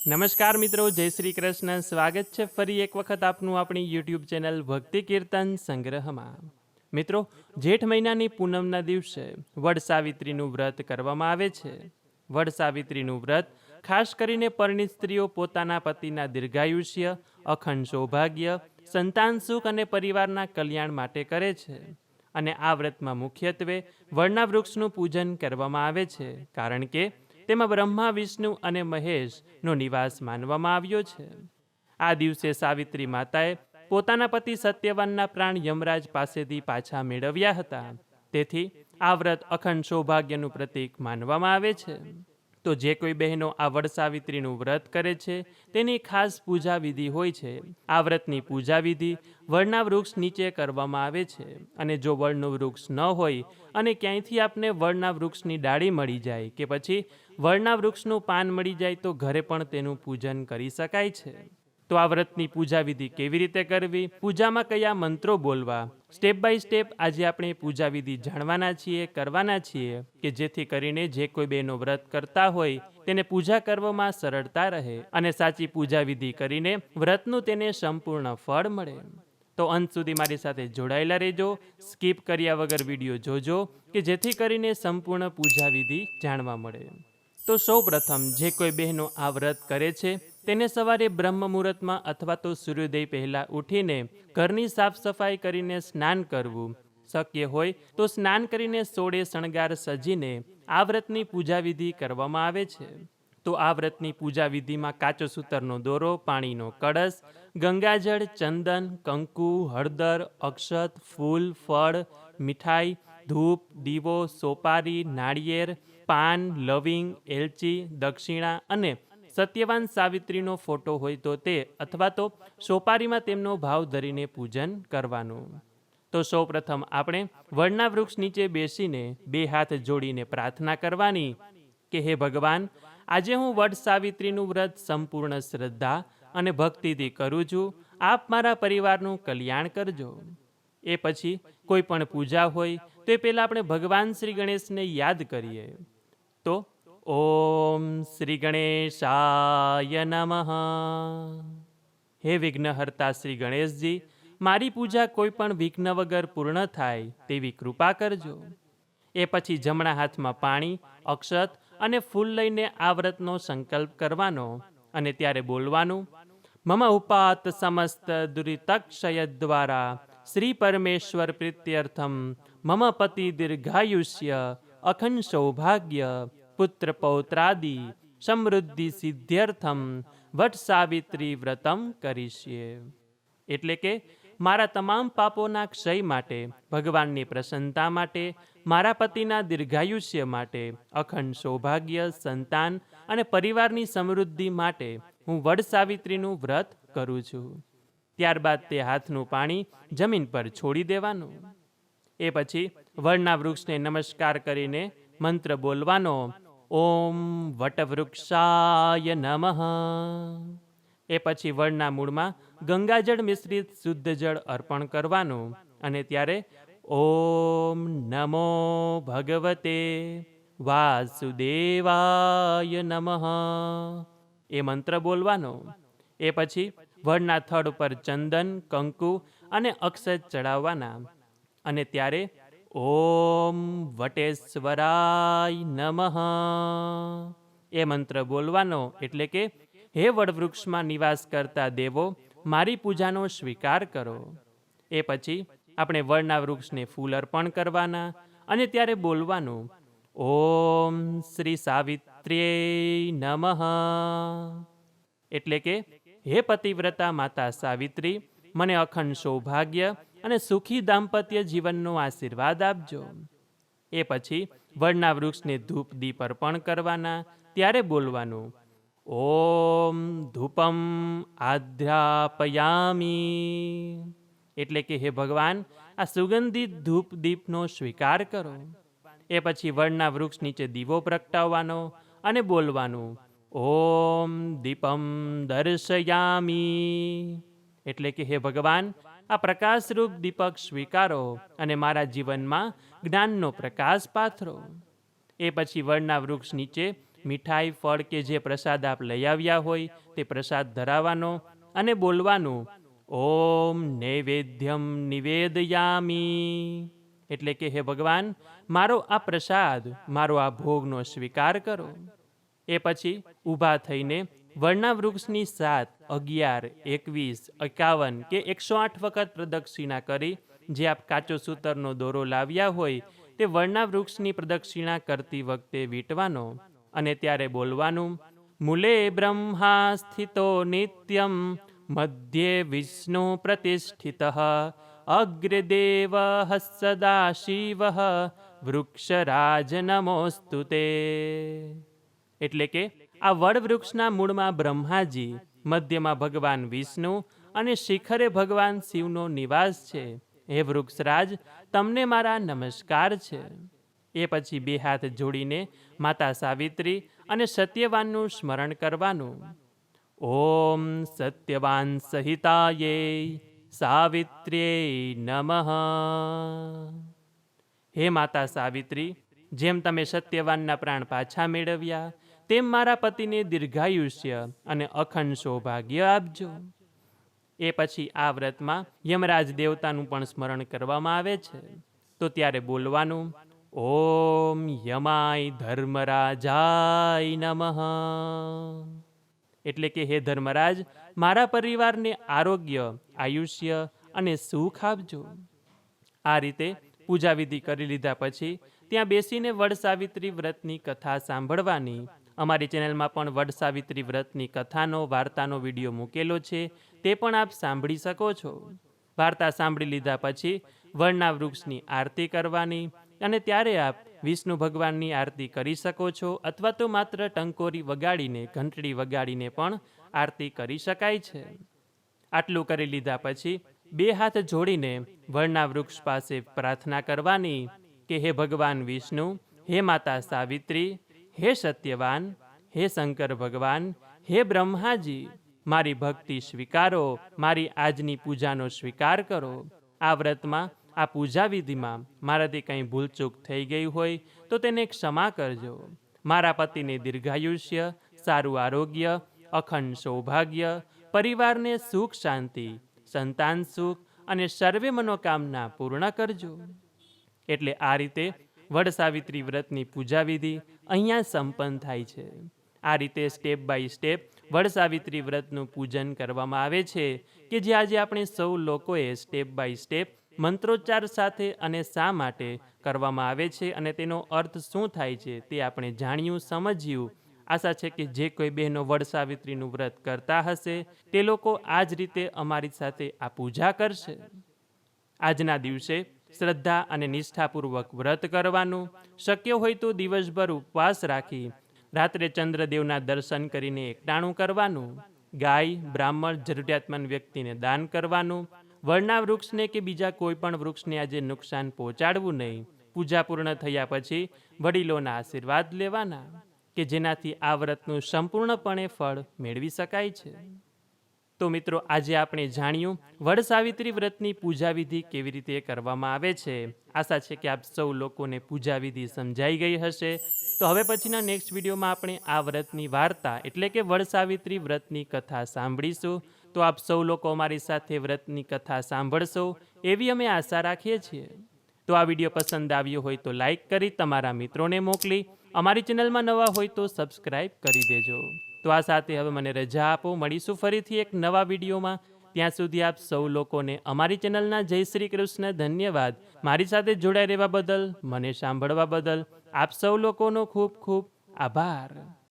નમસ્કાર મિત્રો, જય શ્રી કૃષ્ણ. સ્વાગત છે ફરી એક વખત આપનું આપણી યુટ્યુબ ચેનલ ભક્તિ કીર્તન સંગ્રહમાં. મિત્રો, જેઠ મહિનાની પૂનમના દિવસે વડ સાવિત્રીનું વ્રત કરવામાં આવે છે. વડ સાવિત્રીનું વ્રત ખાસ કરીને પરણિત સ્ત્રીઓ પોતાના પતિના દીર્ઘાયુષ્ય, અખંડ સૌભાગ્ય, સંતાન સુખ અને પરિવારના કલ્યાણ માટે કરે છે. અને આ વ્રતમાં મુખ્યત્વે વડના વૃક્ષનું પૂજન કરવામાં આવે છે, કારણ કે તેમાં બ્રહ્મા, વિષ્ણુ અને મહેશનો નિવાસ માનવામાં આવ્યો છે. આ દિવસે સાવિત્રી માતાએ પોતાના પતિ સત્યવાનના પ્રાણ યમરાજ પાસેથી પાછા મેળવ્યા હતા. તેથી આ વ્રત અખંડ સૌભાગ્યનું પ્રતીક માનવામાં આવે છે. તો જે કોઈ બહેનો આ વડ સાવિત્રીનું વ્રત કરે છે તેની ખાસ પૂજા વિધિ હોય છે. આ વ્રતની પૂજા વિધિ વડના વૃક્ષ નીચે કરવામાં આવે છે. અને જો વડનું વૃક્ષ ન હોય અને ક્યાંયથી આપને વડના વૃક્ષની ડાળી મળી જાય કે પછી વડના વૃક્ષનું પાન મળી જાય તો ઘરે પણ તેનું પૂજન કરી શકાય છે. તો આ વ્રતની પૂજા વિધિ કેવી રીતે કરવી, પૂજામાં કયા મંત્રો બોલવા, સ્ટેપ બાય સ્ટેપ આજે આપણે પૂજા વિધિ જાણવાના છીએ, કરવાના છીએ, કે જેથી કરીને જે કોઈ બહેનો વ્રત કરતા હોય તેને પૂજા કરવામાં સરળતા રહે અને સાચી પૂજા વિધિ કરીને વ્રતનું તેને સંપૂર્ણ ફળ મળે. તો અંત સુધી મારી સાથે જોડાયેલા રહેજો, સ્કીપ કર્યા વગર વિડીયો જોજો, કે જેથી કરીને સંપૂર્ણ પૂજા વિધિ જાણવા મળે. તો સૌ પ્રથમ જે કોઈ બહેનો આ વ્રત કરે છે તેને સવારે બ્રહ્મ મુહૂર્તમાં અથવા તો સૂર્યોદય પહેલાં ઉઠીને ઘરની સાફ સફાઈ કરીને સ્નાન કરવું. શક્ય હોય તો સ્નાન કરીને સોળે શણગાર સજીને આ વ્રતની પૂજા વિધિ કરવામાં આવે છે. તો આ વ્રતની પૂજા વિધિમાં કાચો સૂતરનો દોરો, પાણીનો કળશ, ગંગાજળ, ચંદન, કંકુ, હળદર, અક્ષત, ફૂલ, ફળ, મીઠાઈ, ધૂપ, દીવો, સોપારી, નાળિયેર, પાન, લવિંગ, એલચી, દક્ષિણા અને સત્યવાન સાવિત્રીનો ફોટો હોય તો તે અથવા તો સોપારીમાં તેમનો ભાવ ધરીને પૂજન કરવાનું. તો સૌ પ્રથમ આપણે વડના વૃક્ષ નીચે બેસીને બે હાથ જોડીને પ્રાર્થના કરવાની કે હે ભગવાન, આજે હું વડ સાવિત્રીનું વ્રત સંપૂર્ણ શ્રદ્ધા અને ભક્તિથી કરું છું. આપ મારા પરિવારનું કલ્યાણ કરજો. એ પછી કોઈ પણ પૂજા હોય તો એ પહેલાં આપણે ભગવાન શ્રી ગણેશને યાદ કરીએ. તો ઓમ શ્રી ગણેશાય નમઃ. હે વિઘ્નહર્તા શ્રી ગણેશજી, મારી પૂજા કોઈ પણ વિઘ્ન વગર પૂર્ણ થાય તેવી કૃપા કરજો. એ પછી જમણા હાથમાં પાણી, અક્ષત અને ફૂલ લઈને આ વ્રતનો સંકલ્પ કરવાનો અને ત્યારે બોલવાનું: મમ ઉપાત સમસ્ત દુરિતક્ષય દ્વારા શ્રી પરમેશ્વર પ્રીત્યર્થમ મમ પતિ દીર્ઘાયુષ્ય અખંડ સૌભાગ્ય પુત્ર પૌત્રાદિ સમૃદ્ધિ સિદ્ધ્યર્થમ વટ સાવિત્રી વ્રતમ કરીશ્યે. એટલે કે મારા તમામ પાપોના ક્ષય માટે, ભગવાનની પ્રસન્નતા માટે, મારા પતિના દીર્ઘાયુષ્ય માટે, અખંડ સૌભાગ્ય, સંતાન અને પરિવારની સમૃદ્ધિ માટે હું વડ સાવિત્રીનું વ્રત કરું છું. ત્યારબાદ તે હાથનું પાણી જમીન પર છોડી દેવાનું. એ પછી વડના વૃક્ષને નમસ્કાર કરીને મંત્ર બોલવાનો: ઓમ વટવૃક્ષાય નમઃ. એ પછી વડના મૂળમાં ગંગાજળ મિશ્રિત શુદ્ધ જળ અર્પણ કરવાનું અને ત્યારે ઓમ નમો ભગવતે વાસુદેવાય નમઃ એ મંત્ર બોલવાનો. એ પછી વડના થડ પર ચંદન, કંકુ અને અક્ષત ચડાવવાના અને ત્યારે ઓમ વટેશ્વરાય નમઃ એ મંત્ર બોલવાનો. એટલે કે હે વડવૃક્ષમાં નિવાસ કરતા દેવો, મારી પૂજાનો સ્વીકાર કરો. એ પછી આપણે વડના વૃક્ષને ફૂલ અર્પણ કરવાના અને ત્યારે બોલવાનું: ઓમ શ્રી સાવિત્ર્યે નમઃ. એટલે કે હે પતિવ્રતા માતા સાવિત્રી, મને અખંડ સૌભાગ્ય અને સુખી દાંપત્ય જીવનનો આશીર્વાદ આપજો. એ પછી વડના વૃક્ષને ધૂપ દીપ અર્પણ કરવાના. ત્યારે બોલવાનું: ઓમ ધૂપમ આધ્યાપયામી. એટલે કે હે ભગવાન, આ સુગંધિત ધૂપ દીપનો સ્વીકાર કરો. એ પછી વડના વૃક્ષ નીચે દીવો પ્રગટાવવાનો અને બોલવાનું: ઓમ દીપમ દર્શયામી. એટલે કે હે ભગવાન, આ પ્રકાશરૂપ દીપક સ્વીકારો અને મારા જીવનમાં જ્ઞાનનો પ્રકાશ પાથરો. એ પછી વડના વૃક્ષ નીચે મીઠાઈ ફળ કે જે પ્રસાદ આપ લઈ આવ્યા હોય તે પ્રસાદ ધરાવવાનો અને બોલવાનું ઓમ નૈવેદ્યમ નિવેદયામી, એટલે કે હે ભગવાન, મારો આ પ્રસાદ, મારો આ ભોગનો સ્વીકાર કરો. એ પછી ઊભા થઈને વડના વૃક્ષની 7, 11, 21, 51 કે 108 વખત પ્રદક્ષિણા કરી જે આપ કાચો સૂતરનો દોરો લાવ્યા હોય તે વડના વૃક્ષની પ્રદક્ષિણા કરતી વખતે વીંટવાનો અને ત્યારે બોલવાનું મૂલે બ્રહ્મા સ્થિતો નિત્યમ મધ્યે વિષ્ણુ પ્રતિષ્ઠિતઃ અગ્રે દેવઃ સદા શિવઃ વૃક્ષરાજ નમોસ્તુતે. એટલે કે આ વડવૃક્ષના મૂળમાં બ્રહ્માજી, મધ્યમાં ભગવાન વિષ્ણુ અને શિખરે ભગવાન શિવનો નિવાસ છે. હે વૃક્ષરાજ, તમને મારા નમસ્કાર છે. એ પછી 2 હાથ જોડીને માતા સાવિત્રી અને સત્યવાનનું સ્મરણ કરવાનું. ઓમ સત્યવાન સહિતાયે સાવિત્ર્યે નમઃ. હે માતા સાવિત્રી, જેમ તમે સત્યવાનના પ્રાણ પાછા મેળવ્યા તેમ મારા પતિને દીર્ઘાયુષ્ય અને અખંડ સૌભાગ્ય આપજો. એ પછી આ વ્રતમાં યમરાજ દેવતાનું પણ સ્મરણ કરવામાં આવે છે. તો ત્યારે બોલવાનું ઓમ યમાય ધર્મરાજાય નમઃ. એટલે કે હે ધર્મરાજ, મારા પરિવારને આરોગ્ય, આયુષ્ય અને સુખ આપજો. આ રીતે પૂજાવિધિ કરી લીધા પછી ત્યાં બેસીને વડ સાવિત્રી વ્રતની કથા સાંભળવાની. અમારી ચેનલમાં પણ વડ સાવિત્રી વ્રતની કથાનો, વાર્તાનો વિડીયો મૂકેલો છે, તે પણ આપ સાંભળી શકો છો. વાર્તા સાંભળી લીધા પછી વડના વૃક્ષની આરતી કરવાની અને ત્યારે આપ વિષ્ણુ ભગવાનની આરતી કરી શકો છો અથવા તો માત્ર ટંકોરી વગાડીને, ઘંટડી વગાડીને પણ આરતી કરી શકાય છે. આટલું કરી લીધા પછી 2 હાથ જોડીને વડના વૃક્ષ પાસે પ્રાર્થના કરવાની કે હે ભગવાન વિષ્ણુ, હે માતા સાવિત્રી, હે સત્યવાન, હે શંકર ભગવાન, હે બ્રહ્માજી, મારી ભક્તિ સ્વીકારો, મારી આજની પૂજાનો સ્વીકાર કરો. આ વ્રતમાં, આ પૂજા વિધિમાં મારાથી કંઈ ભૂલચૂક થઈ ગઈ હોય તો તેને ક્ષમા કરજો. મારા પતિને દીર્ઘાયુષ્ય, સારું આરોગ્ય, અખંડ સૌભાગ્ય, પરિવારને સુખ શાંતિ, સંતાન સુખ અને સર્વે મનોકામના પૂર્ણ કરજો. એટલે આ રીતે વડ સાવિત્રી વ્રતની પૂજા વિધિ અહીંયા સંપન્ન થાય છે. આ રીતે સ્ટેપ બાય સ્ટેપ વડ સાવિત્રી વ્રતનું પૂજન કરવામાં આવે છે કે જે આજે આપણે સૌ લોકોએ સ્ટેપ બાય સ્ટેપ મંત્રોચ્ચાર સાથે અને શા માટે કરવામાં આવે છે અને તેનો અર્થ શું થાય છે તે આપણે જાણ્યું, સમજ્યું. આશા છે કે જે કોઈ બહેનો વડ સાવિત્રીનું વ્રત કરતા હશે તે લોકો આ જ રીતે અમારી સાથે આ પૂજા કરશે. આજના દિવસે શ્રદ્ધા અને નિષ્ઠાપૂર્વક વ્રત કરવાનું. શક્ય હોય તો દિવસભર ઉપવાસ રાખી રાત્રે ચંદ્રદેવના દર્શન કરીને એકટાણું કરવાનું. ગાય, બ્રાહ્મણ, જરૂરિયાતમંદ વ્યક્તિને દાન કરવાનું. વડના વૃક્ષને કે બીજા કોઈ પણ વૃક્ષને આજે નુકસાન પહોંચાડવું નહીં. પૂજા પૂર્ણ થયા પછી વડીલોના આશીર્વાદ લેવાના કે જેનાથી આ વ્રતનું સંપૂર્ણપણે ફળ મેળવી શકાય છે. તો મિત્રો, આજે આપણે જાણ્યું વડ સાવિત્રી વ્રતની પૂજા વિધિ કેવી રીતે કરવામાં આવે છે. આશા છે કે આપ સૌ લોકોને પૂજા વિધિ સમજાઈ ગઈ હશે. તો હવે પછીના નેક્સ્ટ વિડીયોમાં આપણે આ વ્રતની વાર્તા એટલે કે વડ સાવિત્રી વ્રતની કથા સાંભળીશું. તો આપ સૌ લોકો અમારી સાથે વ્રતની કથા સાંભળશો એવી અમે આશા રાખીએ છીએ. તો આ વિડીયો પસંદ આવ્યો હોય તો લાઈક કરી તમારા મિત્રોને મોકલી, અમારી ચેનલમાં નવા હોય તો સબસ્ક્રાઈબ કરી દેજો. તો આ સાથે હવે મને રજા આપો. મળીશું ફરીથી એક નવા વિડીયોમાં. ત્યાં સુધી આપ સૌ લોકોને અમારી ચેનલના જય શ્રી કૃષ્ણ. ધન્યવાદ. મારી સાથે જોડાઈ રહેવા બદલ, મને સાંભળવા બદલ આપ સૌ લોકોનો ખૂબ ખૂબ આભાર.